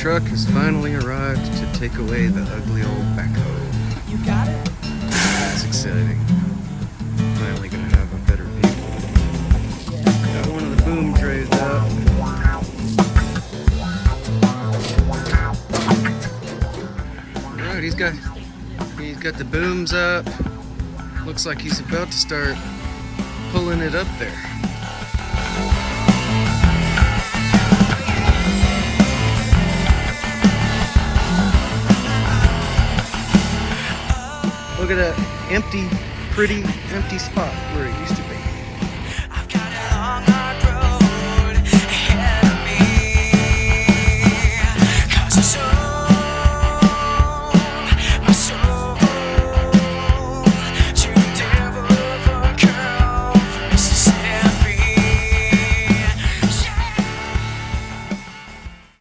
truck has finally arrived to take away the ugly old backhoe. You got it? That's exciting. Finally gonna have a better view. Got one of the boom trays up. Alright, he's got the booms up. Looks like he's about to start pulling it up there. Look at that pretty empty spot where it used to